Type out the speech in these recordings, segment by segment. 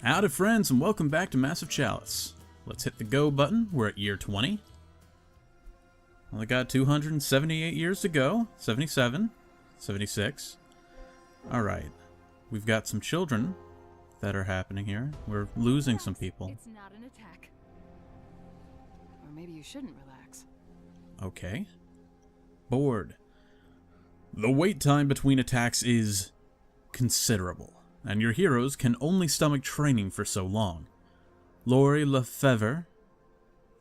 Howdy friends, and welcome back to Massive Chalice. Let's hit the go button. We're at year 20. Only got 278 years to go. 77, 76. Alright. We've got some children that are happening here. We're losing some people. It's not an attack. Or maybe you shouldn't relax. Okay. Bored. The wait time between attacks is considerable, and your heroes can only stomach training for so long. Lori Lefevre,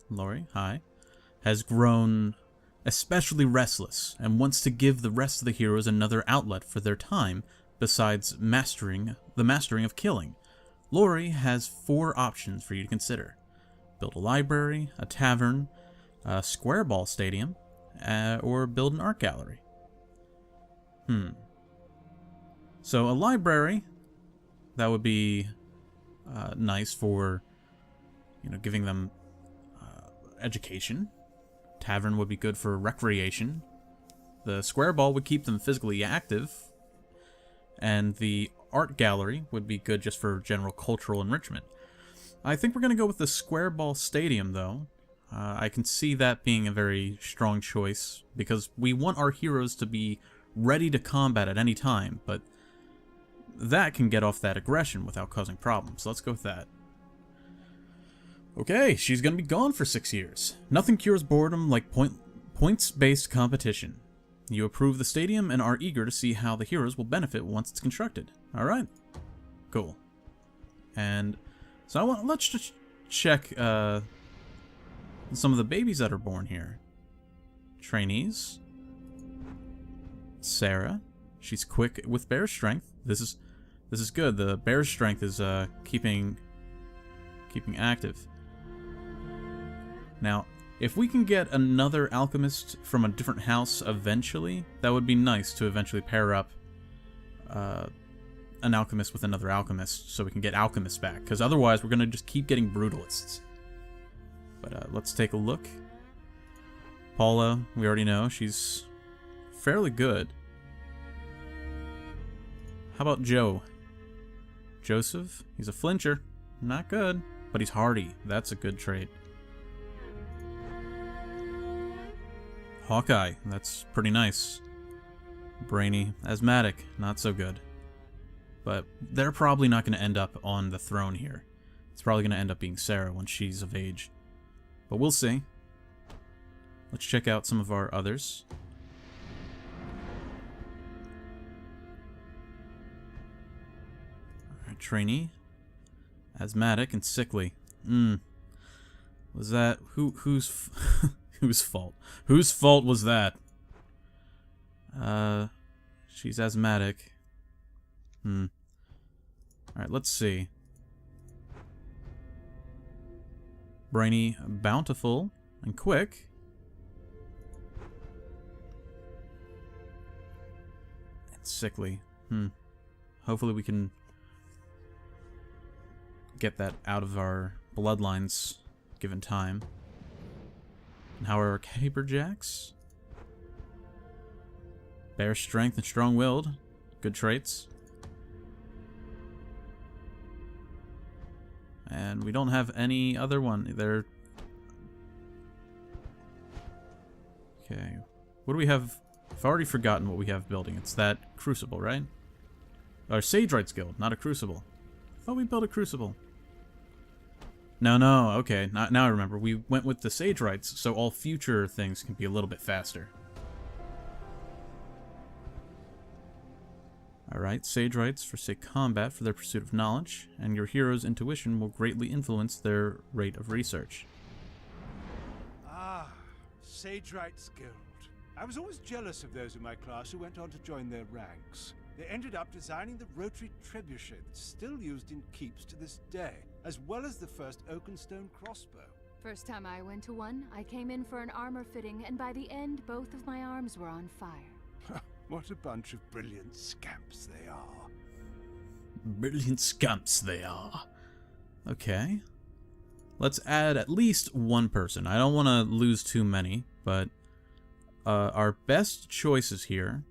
Lori, hi, has grown especially restless and wants to give the rest of the heroes another outlet for their time besides mastering of killing. Lori has 4 options for you to consider. Build a library, a tavern, a square ball stadium, or build an art gallery. So a library, that would be nice for, giving them education. Tavern would be good for recreation. The square ball would keep them physically active. And the art gallery would be good just for general cultural enrichment. I think we're going to go with the square ball stadium, though. I can see that being a very strong choice, because we want our heroes to be ready to combat at any time, but that can get off that aggression without causing problems. So let's go with that. Okay, she's going to be gone for 6 years. Nothing cures boredom like points-based competition. You approve the stadium and are eager to see how the heroes will benefit once it's constructed. Alright. Cool. And so let's just check some of the babies that are born here. Trainees. Sarah. She's quick with bear strength. This is good. The bear strength is keeping active. Now, if we can get another alchemist from a different house eventually, that would be nice to eventually pair up an alchemist with another alchemist so we can get alchemists back, because otherwise we're going to just keep getting brutalists. But let's take a look. Paula, we already know, she's fairly good. How about Joe? Joseph, he's a flincher. Not good, but he's hardy. That's a good trait. Hawkeye, that's pretty nice. Brainy, asthmatic, not so good. But they're probably not going to end up on the throne here. It's probably going to end up being Sarah when she's of age. But we'll see. Let's check out some of our others. Alright, trainee. Asthmatic and sickly. Was that... whose... whose fault? Whose fault was that? She's asthmatic. Alright, let's see. Brainy, bountiful, and quick. And sickly. Hopefully we can get that out of our bloodlines given time. And how are our caperjacks? Bear strength and strong-willed. Good traits. And we don't have any other one. They're... Okay. What do we have? I've already forgotten what we have building. It's that crucible, right? Our Sage Rights Guild, not a crucible. I thought we built a crucible. No, okay, now I remember. We went with the Sage Rights, so all future things can be a little bit faster. Alright, Sage Rights forsake combat for their pursuit of knowledge, and your hero's intuition will greatly influence their rate of research. Ah, Sage Rights Guild. I was always jealous of those in my class who went on to join their ranks. They ended up designing the rotary trebuchet that's still used in keeps to this day, as well as the first oak and stone crossbow. First time I went to one, I came in for an armor fitting, and by the end, both of my arms were on fire. What a bunch of brilliant scamps they are. Brilliant scamps they are. Okay. Let's add at least one person. I don't want to lose too many, but our best choices here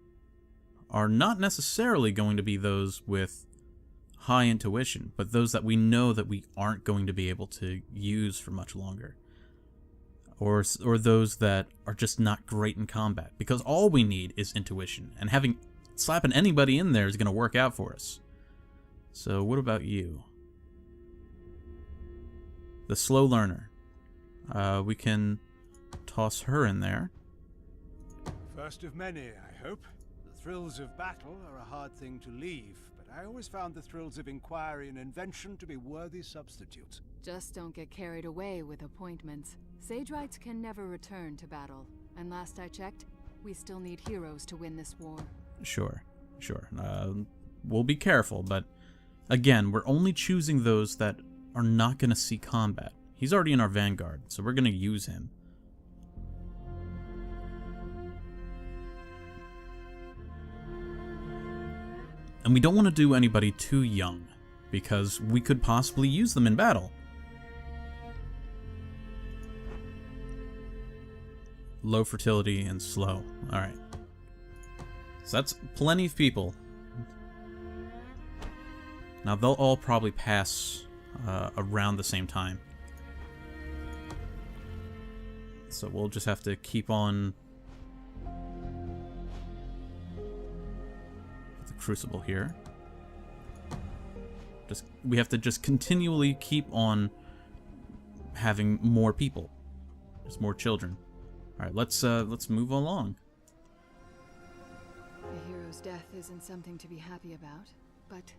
are not necessarily going to be those with high intuition, but those that we know that we aren't going to be able to use for much longer. Or those that are just not great in combat, because all we need is intuition, and slapping anybody in there is going to work out for us. So what about you? The slow learner. We can toss her in there. First of many, I hope. The thrills of battle are a hard thing to leave, but I always found the thrills of inquiry and invention to be worthy substitutes. Just don't get carried away with appointments. Sage Rights can never return to battle, and last I checked, we still need heroes to win this war. Sure. We'll be careful, but again, we're only choosing those that are not going to see combat. He's already in our vanguard, so we're going to use him. And we don't want to do anybody too young, because we could possibly use them in battle. Low fertility and slow. Alright. So that's plenty of people. Now they'll all probably pass around the same time. So we'll just have to keep on with the crucible here. We have to just continually keep on having more people. Just more children. Alright, let's move along. The hero's death isn't something to be happy about, but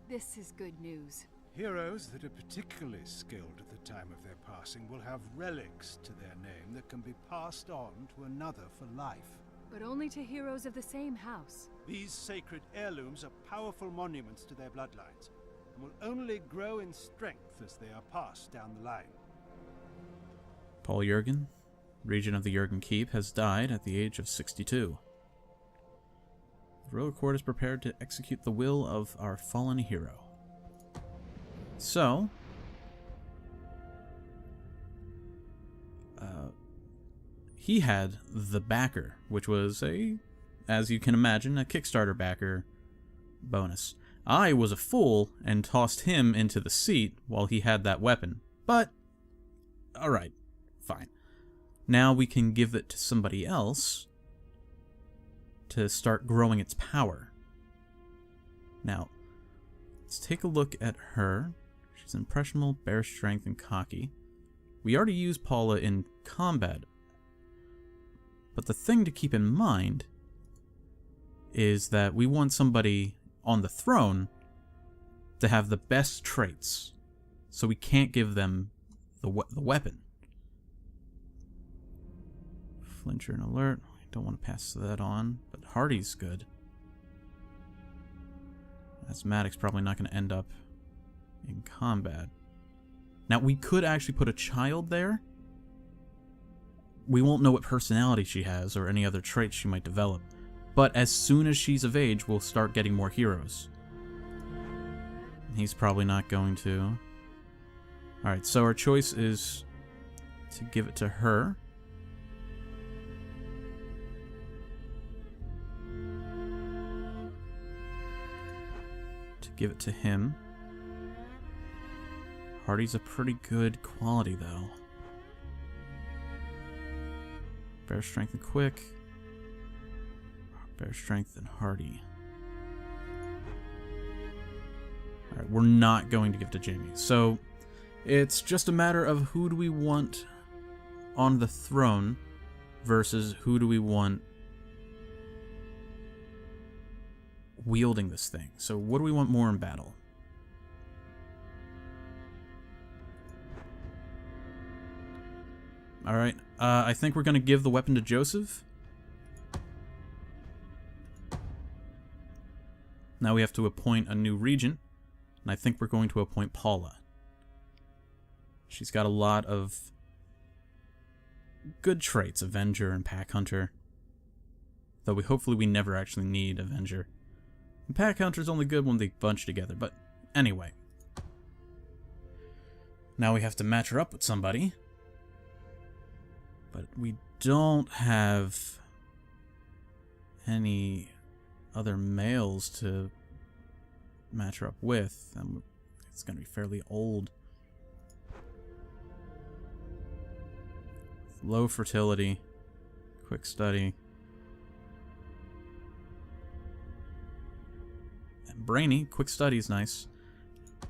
this is good news. Heroes that are particularly skilled at the time of their passing will have relics to their name that can be passed on to another for life. But only to heroes of the same house. These sacred heirlooms are powerful monuments to their bloodlines, and will only grow in strength as they are passed down the line. Paul Jurgen, regent of the Jurgen Keep, has died at the age of 62. The royal court is prepared to execute the will of our fallen hero. So, he had the backer, which was as you can imagine, a Kickstarter backer bonus. I was a fool and tossed him into the seat while he had that weapon. But, alright, fine. Now we can give it to somebody else to start growing its power. Now, let's take a look at her. She's impressionable, bear strength, and cocky. We already used Paula in combat. But the thing to keep in mind is that we want somebody on the throne to have the best traits. So we can't give them the weapon. Flincher and alert. I don't want to pass that on, but Hardy's good. Asthmatic's probably not going to end up in combat. Now, we could actually put a child there. We won't know what personality she has or any other traits she might develop. But as soon as she's of age, we'll start getting more heroes. He's probably not going to. Alright, so our choice is to give it to her. To give it to him. Hardy's a pretty good quality, though. Bear strength and quick. Bear strength and hardy. Alright, we're not going to give to Jamie. So, it's just a matter of who do we want on the throne versus who do we want wielding this thing. So, what do we want more in battle? Alright, I think we're going to give the weapon to Joseph. Now we have to appoint a new regent, and I think we're going to appoint Paula. She's got a lot of good traits, Avenger and Pack Hunter. Though hopefully we never actually need Avenger. And Pack Hunter's only good when they bunch together, but anyway. Now we have to match her up with somebody. But we don't have any other males to match her up with. It's going to be fairly old. Low fertility. Quick study. And brainy. Quick study is nice.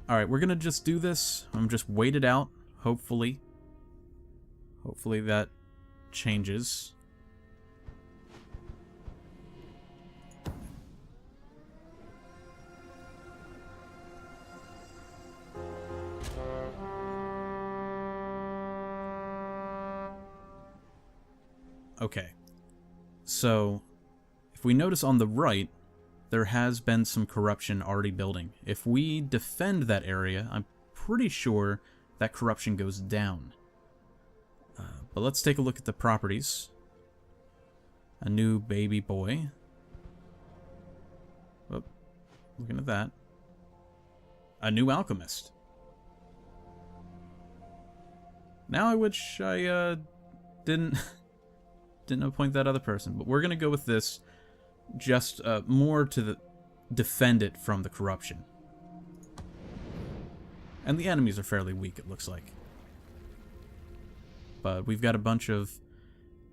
Alright, we're going to just do this. I'm just wait it out. Hopefully. Hopefully that changes. Okay, so if we notice on the right, there has been some corruption already building. If we defend that area, I'm pretty sure that corruption goes down. But let's take a look at the properties. A new baby boy. Oh, looking at that. A new alchemist. Now I wish I didn't appoint that other person, but we're gonna go with this, just more to defend it from the corruption. And the enemies are fairly weak, it looks like. But we've got a bunch of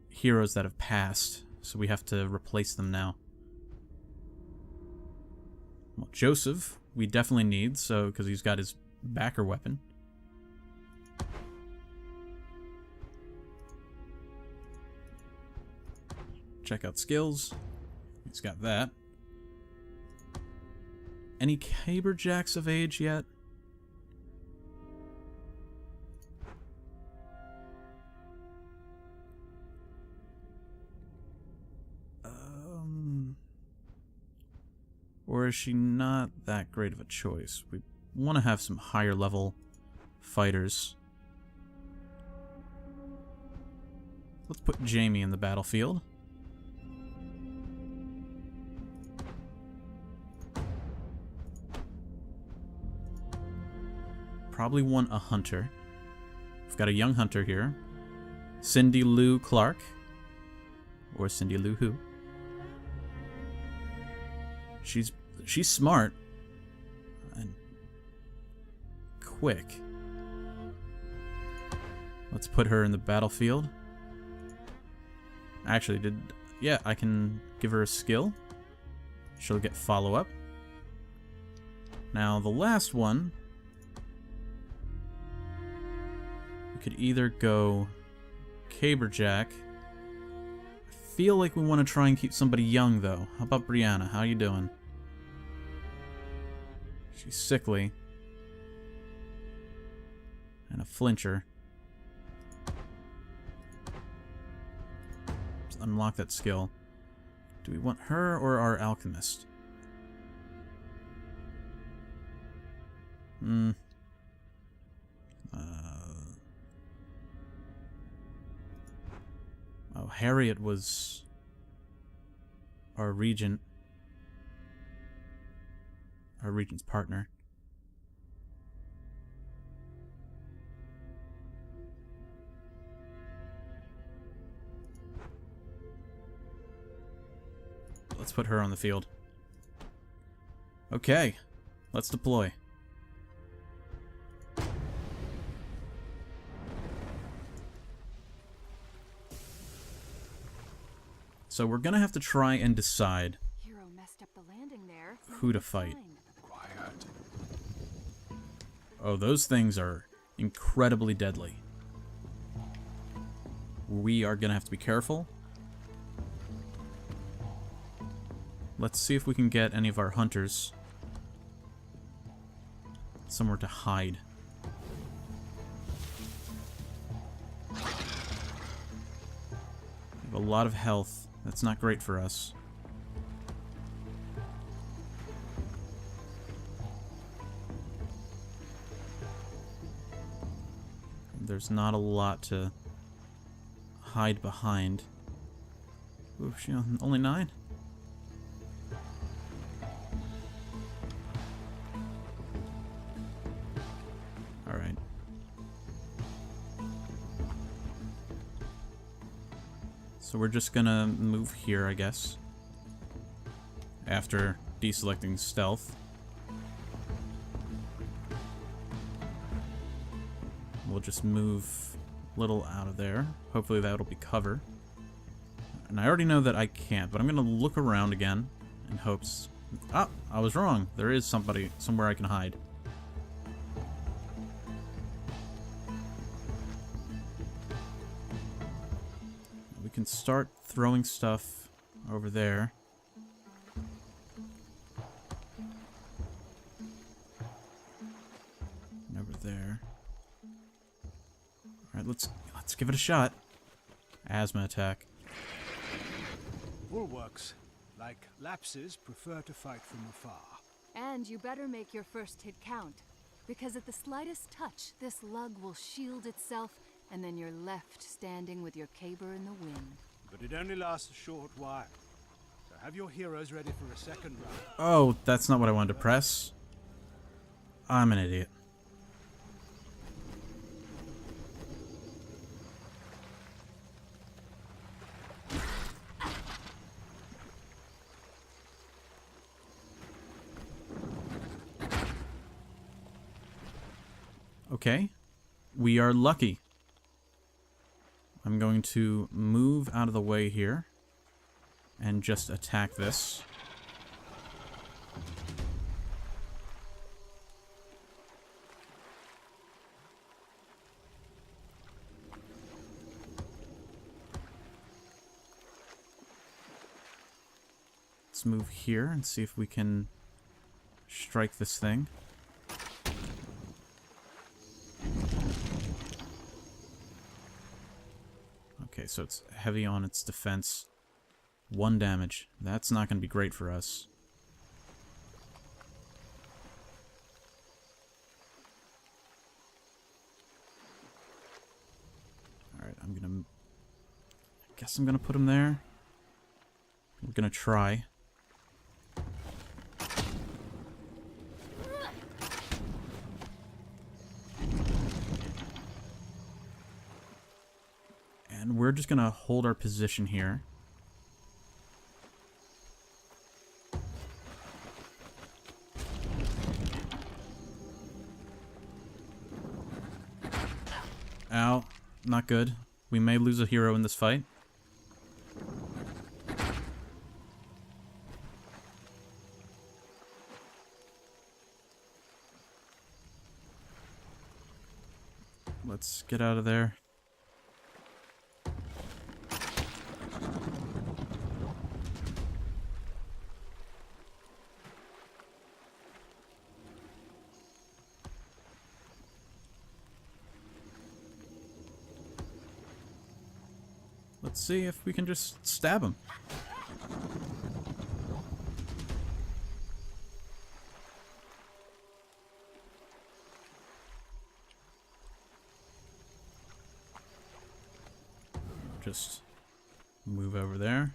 heroes that have passed, so we have to replace them now. Well, Joseph, we definitely need, so because he's got his backer weapon. Check out skills. He's got that. Any caberjacks of age yet? Or is she not that great of a choice? We want to have some higher level fighters. Let's put Jamie in the battlefield. Probably want a hunter. We've got a young hunter here. Cindy Lou Clark. Or Cindy Lou who? She's smart. And quick. Let's put her in the battlefield. Actually, yeah, I can give her a skill. She'll get follow-up. Now, the last one, we could either go caberjack. I feel like we want to try and keep somebody young, though. How about Brianna? How you doing? She's sickly. And a flincher. Let's unlock that skill. Do we want her or our alchemist? Oh, Harriet was our regent. Our regent's partner. Let's put her on the field. Okay, let's deploy. So we're gonna have to try and decide Hero messed up the landing there. who to fight. Quiet. Oh, those things are incredibly deadly. We are gonna have to be careful. Let's see if we can get any of our hunters somewhere to hide. We have a lot of health. That's not great for us. There's not a lot to hide behind. Ooh, she only 9? Alright. So we're just gonna move here, I guess. After deselecting stealth. We'll just move a little out of there. Hopefully that'll be cover. And I already know that I can't, but I'm going to look around again in hopes... Ah, I was wrong. There is somebody somewhere I can hide. We can start throwing stuff over there. And over there. Alright, let's give it a shot. Asthma attack. Bulwarks, like lapses, prefer to fight from afar. And you better make your first hit count, because at the slightest touch, this lug will shield itself, and then you're left standing with your caber in the wind. But it only lasts a short while. So have your heroes ready for a second round. Oh, that's not what I wanted to press. I'm an idiot. Okay, we are lucky. I'm going to move out of the way here and just attack this. Let's move here and see if we can strike this thing. Okay, so it's heavy on its defense. 1 damage. That's not going to be great for us. Alright, I guess I'm gonna put him there. We're gonna try. And we're just gonna hold our position here. Ow. Not good. We may lose a hero in this fight. Let's get out of there. Let's see if we can just stab him. Just move over there.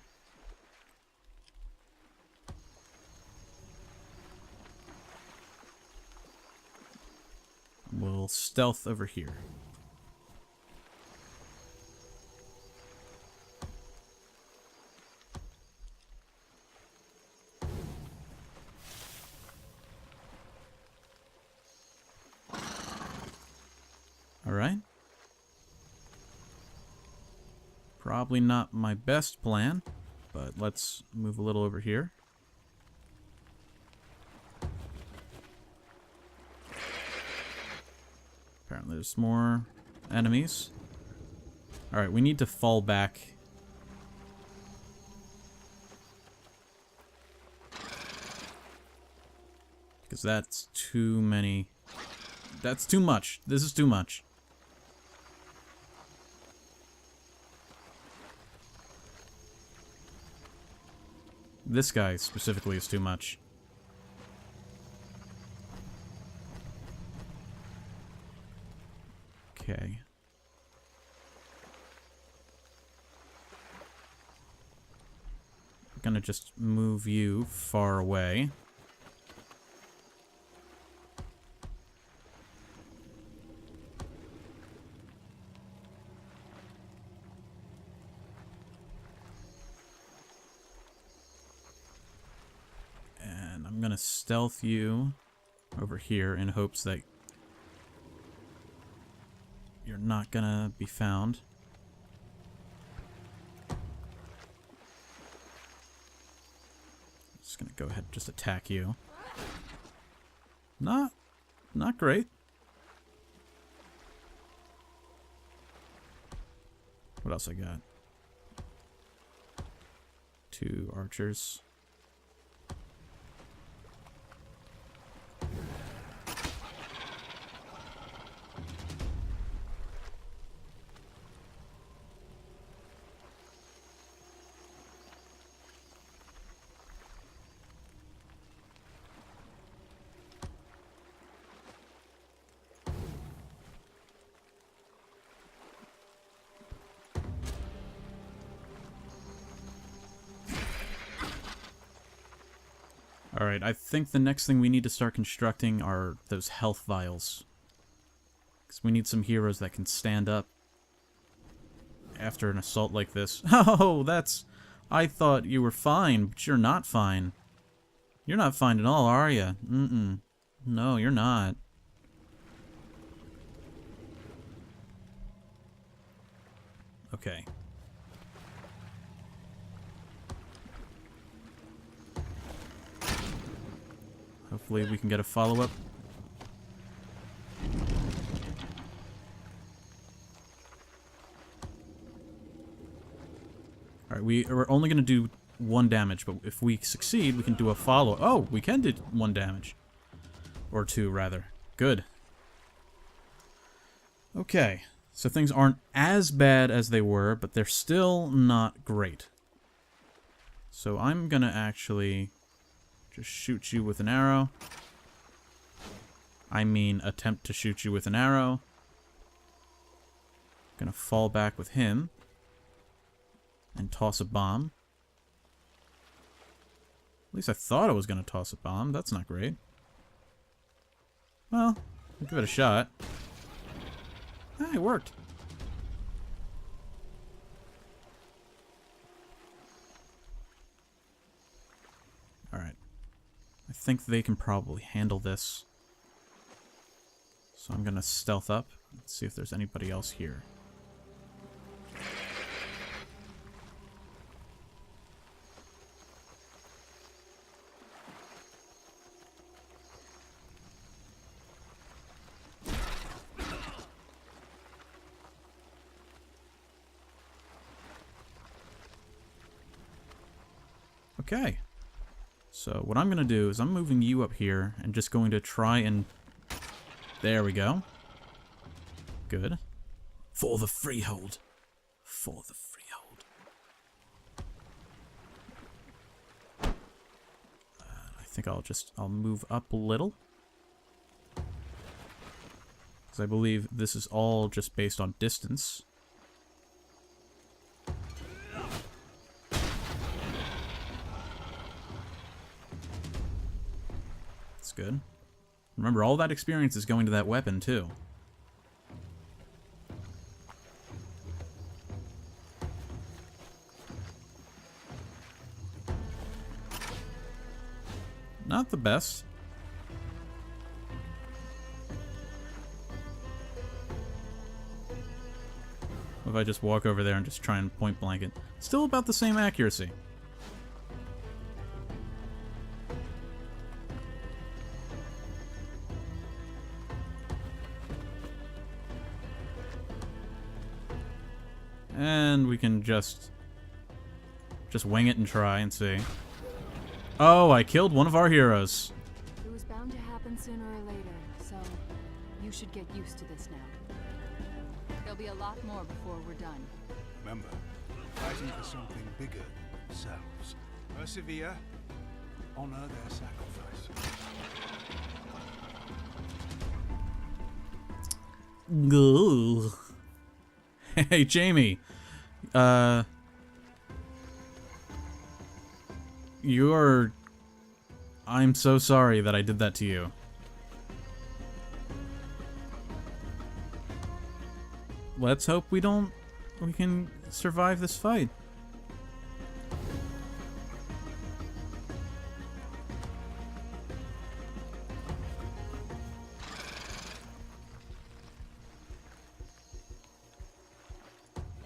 We'll stealth over here. Alright. Probably not my best plan, but let's move a little over here. Apparently there's more enemies. Alright, we need to fall back. Because that's too many. That's too much. This is too much. This guy specifically is too much. Okay. I'm gonna just move you far away. I'm gonna stealth you over here in hopes that you're not gonna be found. Just gonna go ahead and just attack you. Not great. What else I got? 2 archers. Alright, I think the next thing we need to start constructing are those health vials. Because we need some heroes that can stand up after an assault like this. Oh, that's... I thought you were fine, but you're not fine. You're not fine at all, are you? Mm-mm. No, you're not. Okay. Hopefully we can get a follow-up. Alright, we're only going to do 1 damage, but if we succeed, we can do a follow-up. Oh, we can do 1 damage. Or 2, rather. Good. Okay, so things aren't as bad as they were, but they're still not great. So I'm going to actually... just shoot you with an arrow. I mean, attempt to shoot you with an arrow. Gonna fall back with him. And toss a bomb. At least I thought I was gonna toss a bomb. That's not great. Well, I'll give it a shot. Ah, it worked. Alright. I think they can probably handle this. So I'm gonna stealth up and see if there's anybody else here. Okay. So what I'm going to do is I'm moving you up here and just going to try and... There we go. Good. For the freehold. For the freehold. I think I'll move up a little. Because I believe this is all just based on distance. Good. Remember, all that experience is going to that weapon, too. Not the best. What if I just walk over there and just try and point blank it? Still about the same accuracy. And we can just wing it and try and see. Oh, I killed one of our heroes. It was bound to happen sooner or later, so you should get used to this now. There'll be a lot more before we're done. Remember, fighting for something bigger than themselves. Persevere. Honor their sacrifice. Go. Hey, Jamie. I'm so sorry that I did that to you. Let's hope we can survive this fight.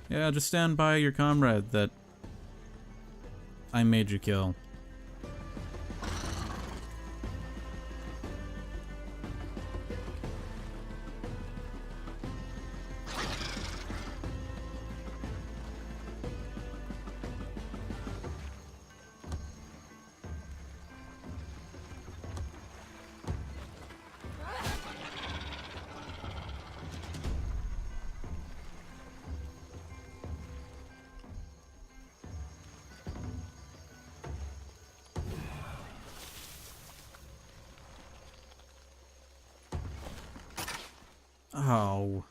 Yeah, just stand by your comrade that I made you kill. Oh.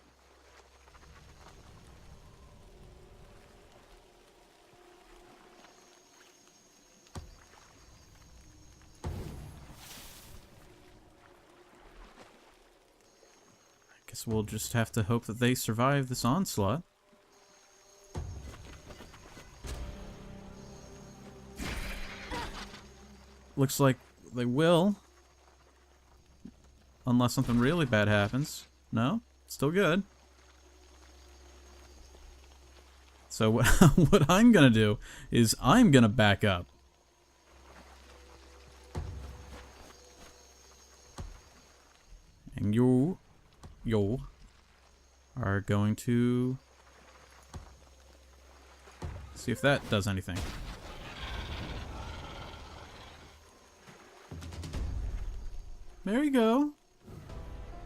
Guess we'll just have to hope that they survive this onslaught. Looks like they will. Unless something really bad happens. No? Still good. So what I'm gonna do is I'm gonna back up. And you are going to see if that does anything. There you go.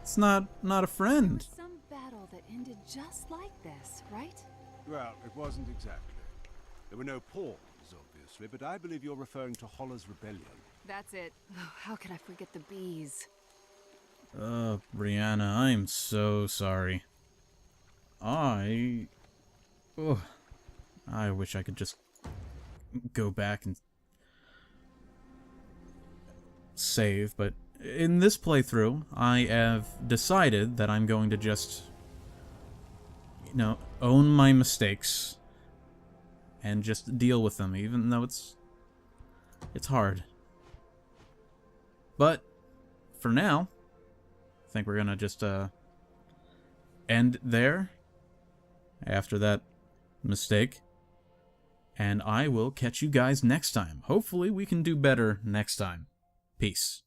It's not a friend. Some battle that ended just like this, right? Well, it wasn't exactly. There were no pawns, obviously, but I believe you're referring to Holler's rebellion. That's it. Oh, how could I forget the bees? Brianna, I'm so sorry. I wish I could just go back and save, but in this playthrough, I have decided that I'm going to just, you know, own my mistakes and just deal with them, even though it's hard. But for now, I think we're gonna just end there after that mistake, and I will catch you guys next time. Hopefully we can do better next time. Peace.